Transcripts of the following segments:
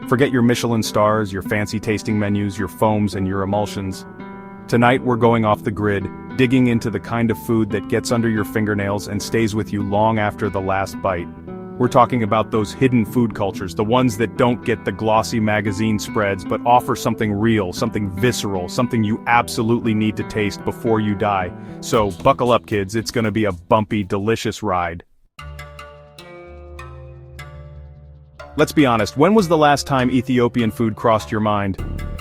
Forget your Michelin stars, your fancy tasting menus, your foams and your emulsions. Tonight we're going off the grid, digging into the kind of food that gets under your fingernails and stays with you long after the last bite. We're talking about those hidden food cultures, the ones that don't get the glossy magazine spreads but offer something real, something visceral, something you absolutely need to taste before you die. So buckle up kids, it's gonna be a bumpy, delicious ride. Let's be honest, when was the last time Ethiopian food crossed your mind?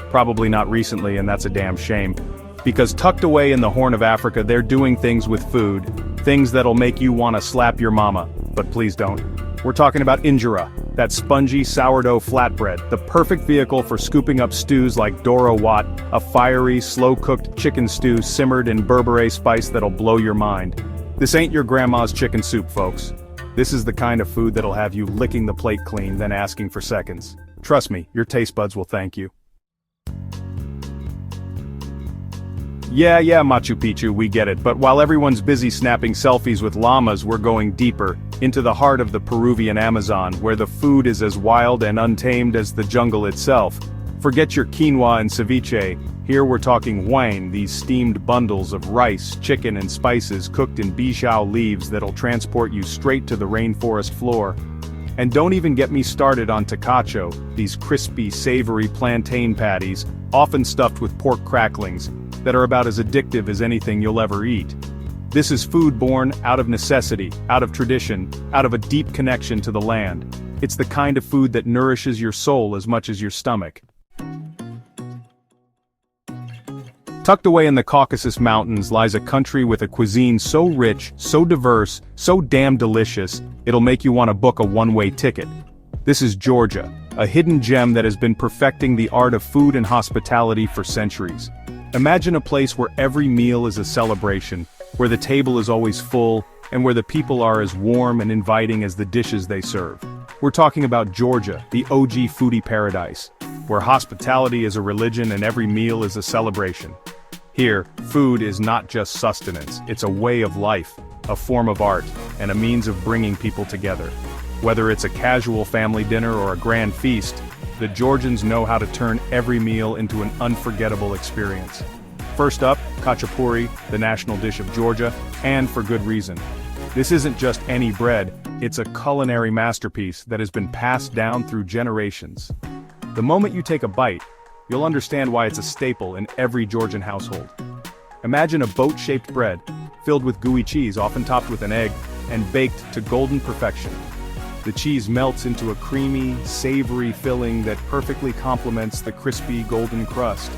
Probably not recently, and that's a damn shame. Because tucked away in the Horn of Africa they're doing things with food, things that'll make you wanna slap your mama, but please don't. We're talking about injera, that spongy sourdough flatbread, the perfect vehicle for scooping up stews like Doro Wat, a fiery, slow-cooked chicken stew simmered in berbere spice that'll blow your mind. This ain't your grandma's chicken soup, folks. This is the kind of food that'll have you licking the plate clean, then asking for seconds. Trust me, your taste buds will thank you. Yeah, Machu Picchu, we get it, but while everyone's busy snapping selfies with llamas, we're going deeper, into the heart of the Peruvian Amazon, where the food is as wild and untamed as the jungle itself. Forget your quinoa and ceviche, here we're talking huain, these steamed bundles of rice, chicken and spices cooked in bijao leaves that'll transport you straight to the rainforest floor. And don't even get me started on tacacho, these crispy, savory plantain patties, often stuffed with pork cracklings, that are about as addictive as anything you'll ever eat. This is food born out of necessity, out of tradition, out of a deep connection to the land. It's the kind of food that nourishes your soul as much as your stomach. Tucked away in the Caucasus Mountains lies a country with a cuisine so rich, so diverse, so damn delicious, it'll make you want to book a one-way ticket. This is Georgia, a hidden gem that has been perfecting the art of food and hospitality for centuries. Imagine a place where every meal is a celebration, where the table is always full, and where the people are as warm and inviting as the dishes they serve. We're talking about Georgia, the OG foodie paradise, where hospitality is a religion and every meal is a celebration. Here, food is not just sustenance, it's a way of life, a form of art, and a means of bringing people together. Whether it's a casual family dinner or a grand feast, the Georgians know how to turn every meal into an unforgettable experience. First up, khachapuri, the national dish of Georgia, and for good reason. This isn't just any bread, it's a culinary masterpiece that has been passed down through generations. The moment you take a bite, you'll understand why it's a staple in every Georgian household. Imagine a boat-shaped bread, filled with gooey cheese often topped with an egg, and baked to golden perfection. The cheese melts into a creamy, savory filling that perfectly complements the crispy, golden crust.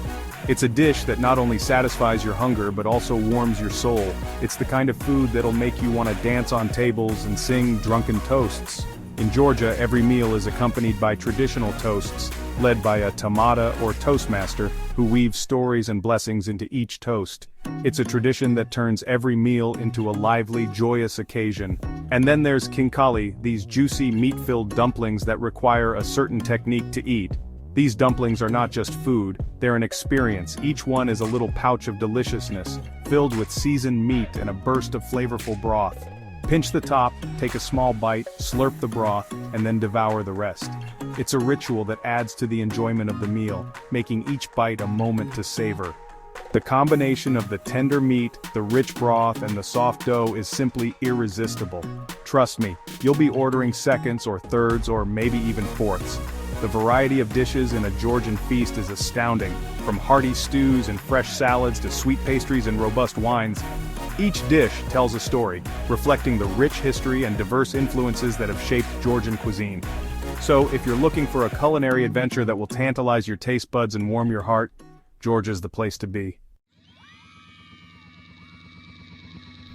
It's a dish that not only satisfies your hunger but also warms your soul. It's the kind of food that'll make you want to dance on tables and sing drunken toasts. In Georgia, every meal is accompanied by traditional toasts, led by a tamada or toastmaster, who weaves stories and blessings into each toast. It's a tradition that turns every meal into a lively, joyous occasion. And then there's khinkali, these juicy, meat-filled dumplings that require a certain technique to eat. These dumplings are not just food, they're an experience. Each one is a little pouch of deliciousness, filled with seasoned meat and a burst of flavorful broth. Pinch the top, take a small bite, slurp the broth, and then devour the rest. It's a ritual that adds to the enjoyment of the meal, making each bite a moment to savor. The combination of the tender meat, the rich broth, and the soft dough is simply irresistible. Trust me, you'll be ordering seconds or thirds or maybe even fourths. The variety of dishes in a Georgian feast is astounding, from hearty stews and fresh salads to sweet pastries and robust wines. Each dish tells a story, reflecting the rich history and diverse influences that have shaped Georgian cuisine. So, if you're looking for a culinary adventure that will tantalize your taste buds and warm your heart, Georgia's the place to be.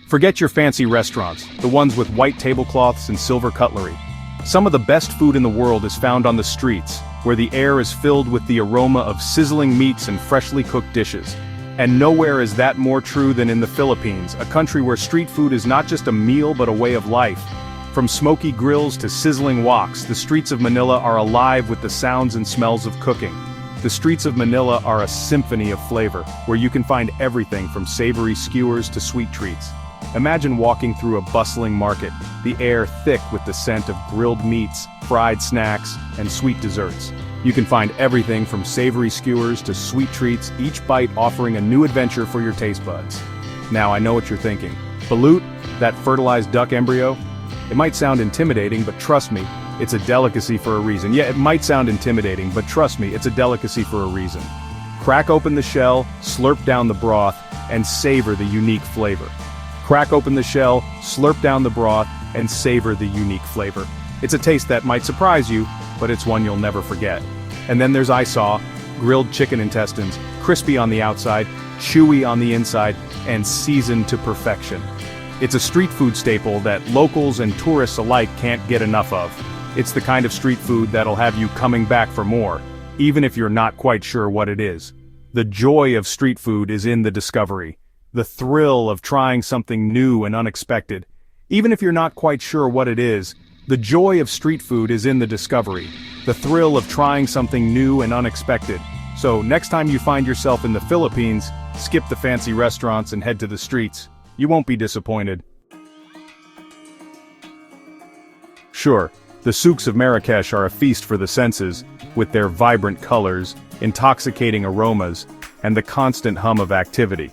Forget your fancy restaurants, the ones with white tablecloths and silver cutlery. Some of the best food in the world is found on the streets, where the air is filled with the aroma of sizzling meats and freshly cooked dishes. And nowhere is that more true than in the Philippines, a country where street food is not just a meal but a way of life. From smoky grills to sizzling woks, the streets of Manila are alive with the sounds and smells of cooking. The streets of Manila are a symphony of flavor, where you can find everything from savory skewers to sweet treats. Imagine walking through a bustling market, the air thick with the scent of grilled meats, fried snacks, and sweet desserts. You can find everything from savory skewers to sweet treats, each bite offering a new adventure for your taste buds. Now I know what you're thinking. Balut, that fertilized duck embryo? It might sound intimidating, but trust me, it's a delicacy for a reason. Yeah, it might sound intimidating, but trust me, it's a delicacy for a reason. Crack open the shell, slurp down the broth, and savor the unique flavor. Crack open the shell, slurp down the broth, and savor the unique flavor. It's a taste that might surprise you, but it's one you'll never forget. And then there's isaw, grilled chicken intestines, crispy on the outside, chewy on the inside, and seasoned to perfection. It's a street food staple that locals and tourists alike can't get enough of. It's the kind of street food that'll have you coming back for more, even if you're not quite sure what it is. The joy of street food is in the discovery, the thrill of trying something new and unexpected. Even if you're not quite sure what it is, the joy of street food is in the discovery, the thrill of trying something new and unexpected. So next time you find yourself in the Philippines, skip the fancy restaurants and head to the streets. You won't be disappointed. Sure, the souks of Marrakesh are a feast for the senses, with their vibrant colors, intoxicating aromas, and the constant hum of activity.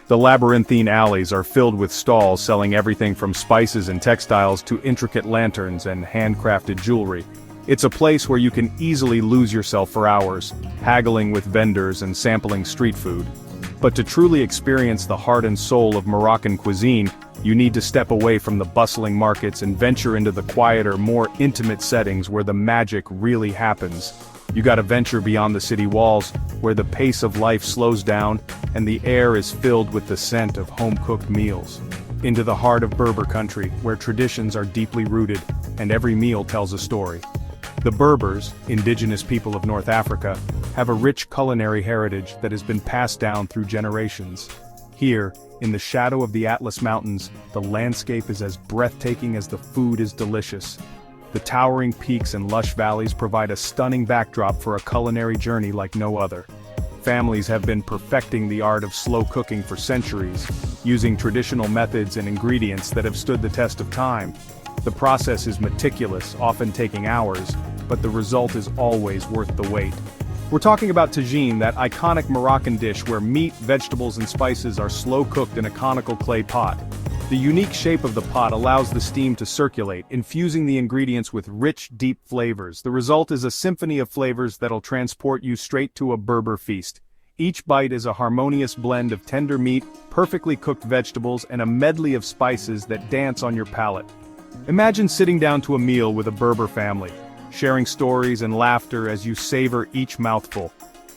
The labyrinthine alleys are filled with stalls selling everything from spices and textiles to intricate lanterns and handcrafted jewelry. It's a place where you can easily lose yourself for hours, haggling with vendors and sampling street food. But to truly experience the heart and soul of Moroccan cuisine, you need to step away from the bustling markets and venture into the quieter, more intimate settings where the magic really happens. You gotta venture beyond the city walls, where the pace of life slows down and the air is filled with the scent of home-cooked meals. Into the heart of Berber country, where traditions are deeply rooted and every meal tells a story. The Berbers, indigenous people of North Africa, have a rich culinary heritage that has been passed down through generations. Here, in the shadow of the Atlas Mountains, the landscape is as breathtaking as the food is delicious. The towering peaks and lush valleys provide a stunning backdrop for a culinary journey like no other. Families have been perfecting the art of slow cooking for centuries, using traditional methods and ingredients that have stood the test of time. The process is meticulous, often taking hours, but the result is always worth the wait. We're talking about tagine, that iconic Moroccan dish where meat, vegetables and spices are slow cooked in a conical clay pot. The unique shape of the pot allows the steam to circulate, infusing the ingredients with rich, deep flavors. The result is a symphony of flavors that'll transport you straight to a Berber feast. Each bite is a harmonious blend of tender meat, perfectly cooked vegetables, and a medley of spices that dance on your palate. Imagine sitting down to a meal with a Berber family, sharing stories and laughter as you savor each mouthful.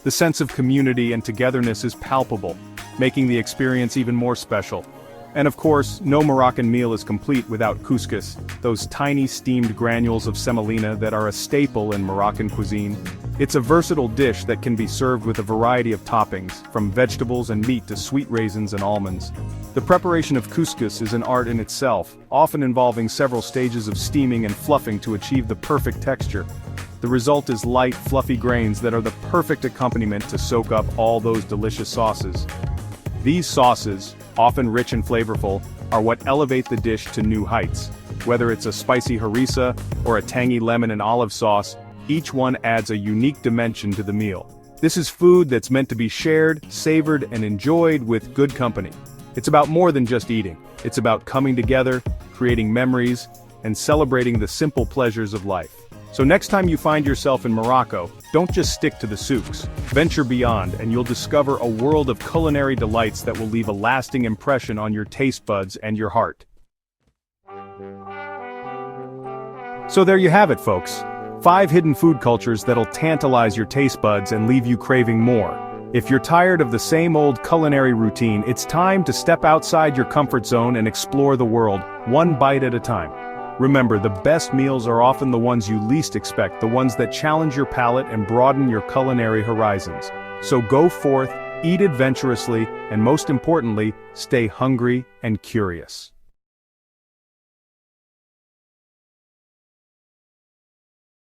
The sense of community and togetherness is palpable, making the experience even more special. And of course, no Moroccan meal is complete without couscous, those tiny steamed granules of semolina that are a staple in Moroccan cuisine. It's a versatile dish that can be served with a variety of toppings, from vegetables and meat to sweet raisins and almonds. The preparation of couscous is an art in itself, often involving several stages of steaming and fluffing to achieve the perfect texture. The result is light, fluffy grains that are the perfect accompaniment to soak up all those delicious sauces. These sauces, often rich and flavorful, are what elevate the dish to new heights. Whether it's a spicy harissa or a tangy lemon and olive sauce, each one adds a unique dimension to the meal. This is food that's meant to be shared, savored, and enjoyed with good company. It's about more than just eating. It's about coming together, creating memories, and celebrating the simple pleasures of life. So next time you find yourself in Morocco, don't just stick to the souks. Venture beyond and you'll discover a world of culinary delights that will leave a lasting impression on your taste buds and your heart. So there you have it, folks. 5 hidden food cultures that'll tantalize your taste buds and leave you craving more. If you're tired of the same old culinary routine, it's time to step outside your comfort zone and explore the world, one bite at a time. Remember, the best meals are often the ones you least expect, the ones that challenge your palate and broaden your culinary horizons. So go forth, eat adventurously, and most importantly, stay hungry and curious.